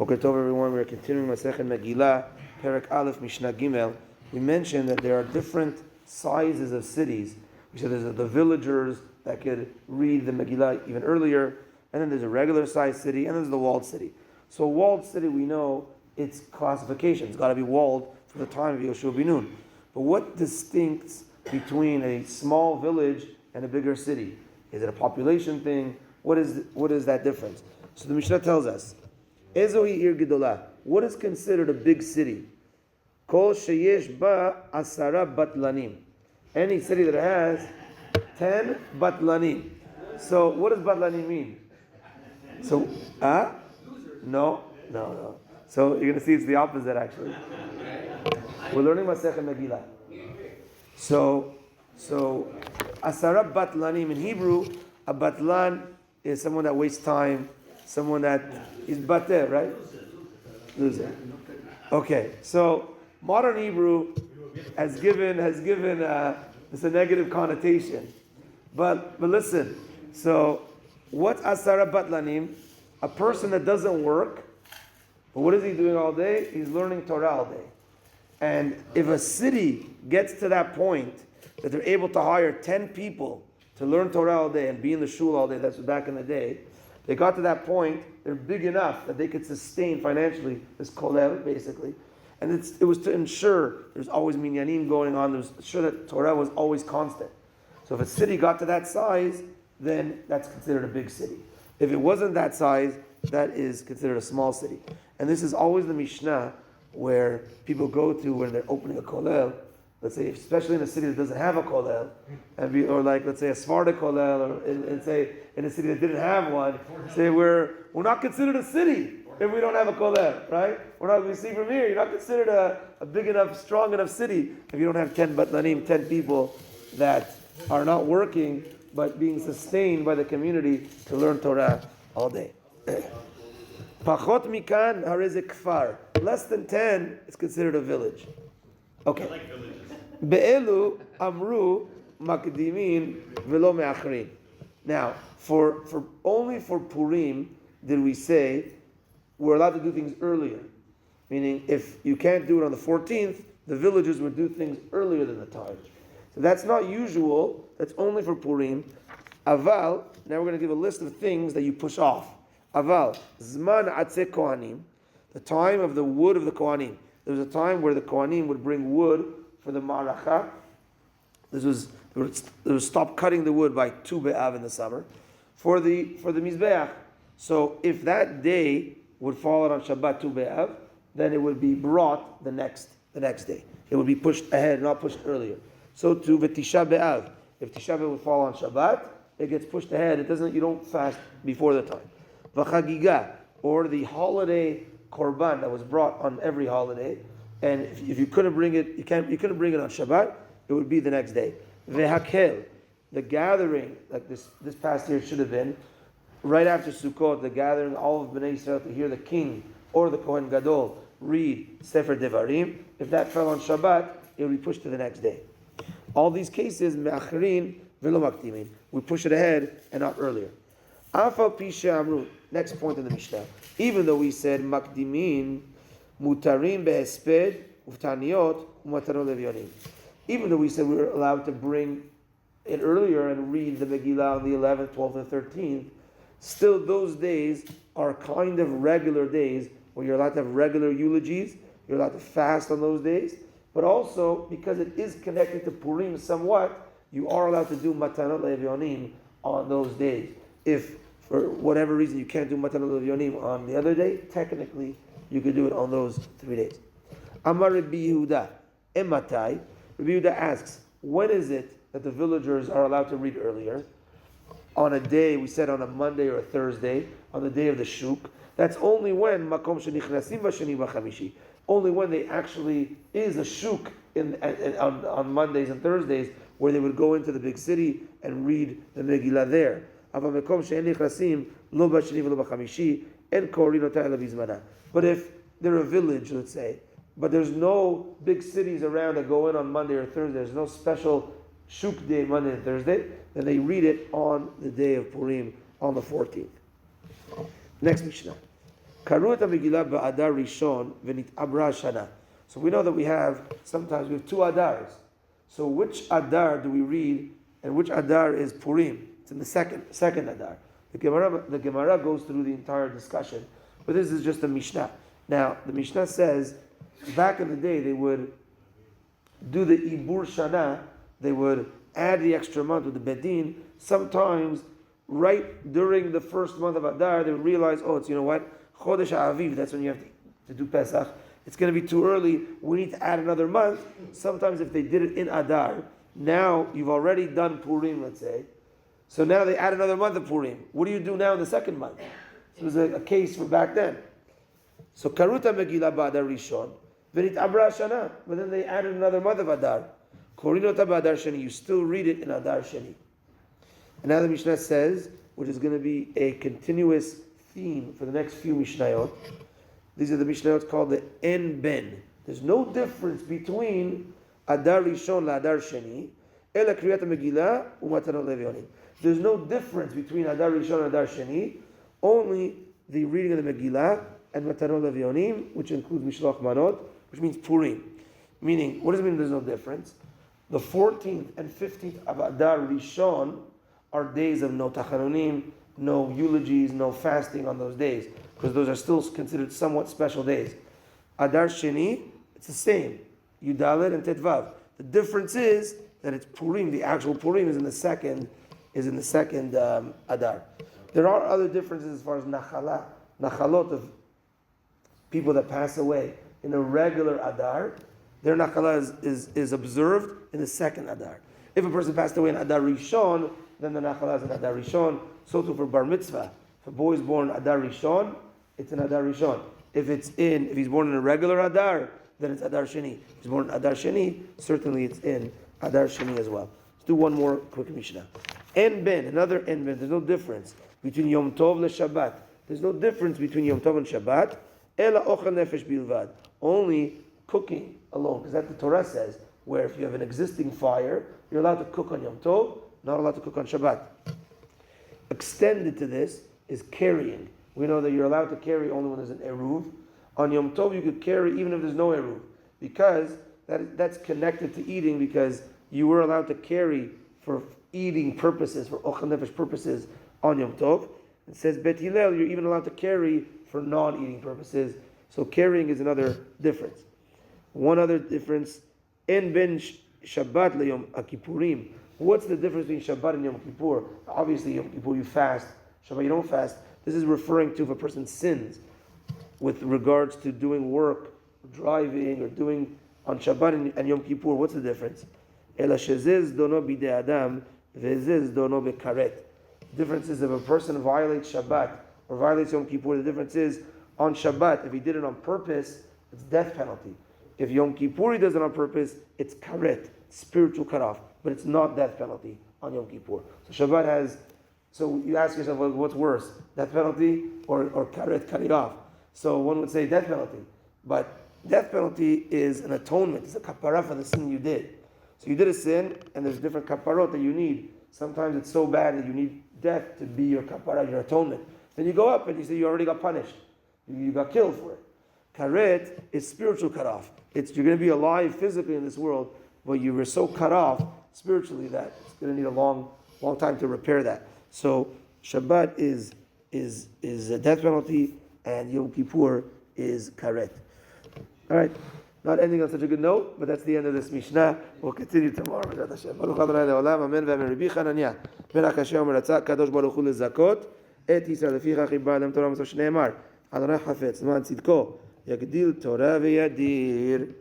Okay, Tov everyone, we're continuing Masechet Megila, Perek Aleph, Mishnah Gimel. We mentioned that there are different sizes of cities. We said there's the villagers that could read the Megillah even earlier, and then there's a regular sized city, and there's the walled city. So a walled city, we know its classification. It's got to be walled from the time of Yoshua bin Nun. But what distincts between a small village and a bigger city? Is it a population thing? What is that difference? So the Mishnah tells us, Ezohi ir gedolah. What is considered a big city? Kol sheyesh ba asara batlanim. Any city that has 10 batlanim. So what does batlanim mean? So, No. So you're going to see it's the opposite actually. We're learning Masechet Megillah. So asara batlanim in Hebrew, a batlan is someone that wastes time, someone that is bater, right? Loser. Okay, so modern Hebrew has given this a negative connotation, but listen. So what's asara batlanim? A person that doesn't work, but what is he doing all day? He's learning Torah all day. And if a city gets to that point that they're able to hire 10 people to learn Torah all day and be in the shul all day, that's back in the day, they got to that point, they're big enough that they could sustain financially this kollel, basically. And it was to ensure there's always minyanim going on, to ensure that Torah was always constant. So if a city got to that size, then that's considered a big city. If it wasn't that size, that is considered a small city. And this is always the Mishnah where people go to when they're opening a kollel. Let's say, especially in a city that doesn't have a kollel, or like, let's say, a Sfarda kollel, or in a city that didn't have one, say we're not considered a city if we don't have a kollel, right? We see from here, you're not considered a big enough, strong enough city if you don't have 10 batlanim, 10 people that are not working, but being sustained by the community to learn Torah all day. Pachot mikan hareze kfar. Less than 10 is considered a village. Okay. Be'elu amru makdimin velo me'achrin. Now, for only for Purim did we say we're allowed to do things earlier. Meaning, if you can't do it on the 14th, the villagers would do things earlier than the time. So that's not usual. That's only for Purim. Aval. Now we're going to give a list of things that you push off. Aval zman atze kohanim, the time of the wood of the kohanim. There was a time where the Kohanim would bring wood for the Maracha. They would stop cutting the wood by Tu B'Av in the summer for the Mizbeach. So if that day would fall out on Shabbat Tu B'Av, then it would be brought the next day. It would be pushed ahead, not pushed earlier. So to V'Tisha B'Av, if Tisha B'Av would fall on Shabbat, it gets pushed ahead. You don't fast before the time. V'Chagiga, or the holiday korban that was brought on every holiday, and if you couldn't bring it, you couldn't bring it on Shabbat, it would be the next day. Vehakel, the gathering, like this past year should have been, right after Sukkot, the gathering, all of Bnei Israel to hear the king or the Kohen Gadol read Sefer Devarim. If that fell on Shabbat, it would be pushed to the next day. All these cases, me'achrin velo makdimin, we push it ahead and not earlier. Afal pisha amru. Next point in the Mishnah. Even though we said makdimin mutarim behesped uftaniot umatarot levyonim. Even though we said we were allowed to bring it earlier and read the Megillah on the 11th, 12th, and 13th, still those days are kind of regular days where you're allowed to have regular eulogies. You're allowed to fast on those days. But also, because it is connected to Purim somewhat, you are allowed to do matanot levyonim on those days. If for whatever reason you can't do Matanot Levyonim on the other day, technically you could do it on those 3 days. Amar Rabbi Yehuda, Ematai. Rabbi Yehuda asks, when is it that the villagers are allowed to read earlier? On a day, we said on a Monday or a Thursday, on the day of the Shuk. That's only when Makom Shenichnasim V'Sheni V'Chamishi. Only when they actually is a Shuk on Mondays and Thursdays, where they would go into the big city and read the Megillah there. But if they're a village, let's say, but there's no big cities around that go in on Monday or Thursday, there's no special Shuk day Monday and Thursday, then they read it on the day of Purim on the 14th. Next Mishnah. Karu et Megila ba'adar rishon v'nit'abra shana. So we know that sometimes we have two adars. So which adar do we read, and which adar is Purim? It's in the second adar. The Gemara goes through the entire discussion, but this is just a Mishnah. Now, the Mishnah says, back in the day, they would do the Ibur Shana, they would add the extra month with the Bedin. Sometimes, right during the first month of Adar, they would realize, it's, Chodesh Aviv, that's when you have to do Pesach. It's going to be too early, we need to add another month. Sometimes if they did it in Adar, now you've already done Purim, let's say, so now they add another month of Purim. What do you do now in the second month? So it was a case for back then. So Karuta Megila Ba'adar Rishon, Venit Abra Shana, but then they added another month of Adar. Korinota Ba'adar Sheni, you still read it in Adar Sheni. And now the Mishnah says, which is going to be a continuous theme for the next few Mishnayot. These are the Mishnayot called the En Ben. There's no difference between Adar Rishon la Adar Sheni, Ela Kriyat Megillah u'Matanot Levionim. There's no difference between Adar Rishon and Adar Sheni, only the reading of the Megillah and Matanot Levionim, which includes Mishloach Manot, which means Purim. Meaning, what does it mean there's no difference? The 14th and 15th of Adar Rishon are days of no Tachanunim, no eulogies, no fasting on those days, because those are still considered somewhat special days. Adar Sheni, it's the same, Yudalet and Tetvav. The difference is that it's Purim. The actual Purim is in the second Adar. There are other differences as far as Nachalot of people that pass away in a regular Adar. Their Nachala is observed in the second Adar. If a person passed away in Adar Rishon, then the Nachala is in Adar Rishon. So too for Bar Mitzvah. If a boy is born Adar Rishon, it's in Adar Rishon. If he's born in a regular Adar, then it's Adar Sheni. If he's born in Adar Sheni, certainly it's in Adar Sheni as well. Let's do one more quick Mishnah. En Ben, another En Ben. There's no difference between Yom Tov and Shabbat. There's no difference between Yom Tov and Shabbat. Ela ochel nefesh bilvad. Only cooking alone, because that the Torah says, where if you have an existing fire, you're allowed to cook on Yom Tov, not allowed to cook on Shabbat. Extended to this is carrying. We know that you're allowed to carry only when there's an eruv. On Yom Tov you could carry even if there's no eruv, because that's connected to eating, because you were allowed to carry for eating purposes, for ochel nefesh purposes on Yom Tov. It says Bet Hillel, you're even allowed to carry for non-eating purposes. So carrying is another difference. One other difference, En Ben Shabbat leYom Kippurim. What's the difference between Shabbat and Yom Kippur? Obviously, Yom Kippur you fast, Shabbat you don't fast. This is referring to if a person sins with regards to doing work, driving, or doing on Shabbat and Yom Kippur. What's the difference? Ela shezez dono bidei adam, vezez dono bekaret. The difference is if a person violates Shabbat or violates Yom Kippur, the difference is on Shabbat, if he did it on purpose, it's death penalty. If Yom Kippur he does it on purpose, it's karet, spiritual cutoff, but it's not death penalty on Yom Kippur. So Shabbat has, so you ask yourself, well, what's worse, death penalty or karet, cutting off? So one would say death penalty, but death penalty is an atonement, it's a kapara for the sin you did. So you did a sin, and there's different kaparot that you need. Sometimes it's so bad that you need death to be your kapara, your atonement. Then you go up and you say you already got punished. You got killed for it. Karet is spiritual cutoff. You're going to be alive physically in this world, but you were so cut off spiritually that it's going to need a long time to repair that. So Shabbat is a death penalty, and Yom Kippur is karet. All right. Not ending on such a good note, but that's the end of this Mishnah. We'll continue tomorrow. Baruch Adonai le'olam, amen ve'amen. Rabbi Chananya, ben HaKasheh omer ratzah, kadosh baruch hu lezakot, et Yisrael lefichach iba lem Torah, so shneimar, Adonai hafetz, man tzidko, yagdil Torah ve'yadir.